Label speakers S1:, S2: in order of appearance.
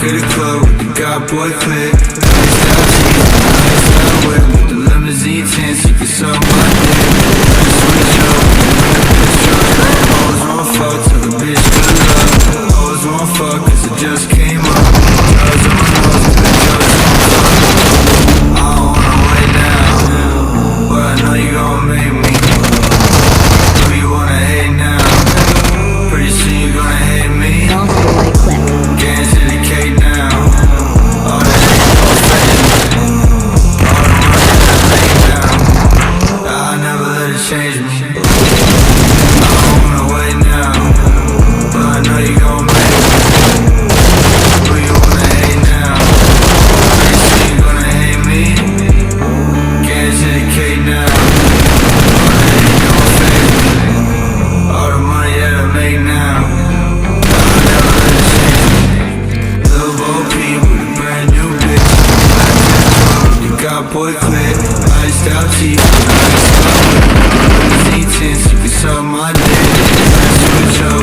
S1: Back of the club with the God boy clip. Iced out teeth, iced out whip. With the limousine tints, you can suck my dick. Let's switch up, let's truck. Always wanna fuck till the bitch good luck. Always wanna fuck cause it just came up. Drugs on my nose, cause the drugs on my fuck. I don't wanna wait now, but I know you gon' make me. Do you wanna hate now? Pretty soon you gonna hate me. Getting to the cake now. All that ain't no fake. All the money that I lay down, I never let it change me. I don't wanna wait now, but I know you gon' make me. Do you wanna hate now? Pretty soon you gonna hate me. Getting to the cake now. All that ain't no fake. All the money that I make now, I never let it change me. Lil' Bo Peep with a brand new bitch. Back to the club, you got boy clip. Iced out teeth, iced out whip. Limousine tints, you can suck my dick. Let's switch up,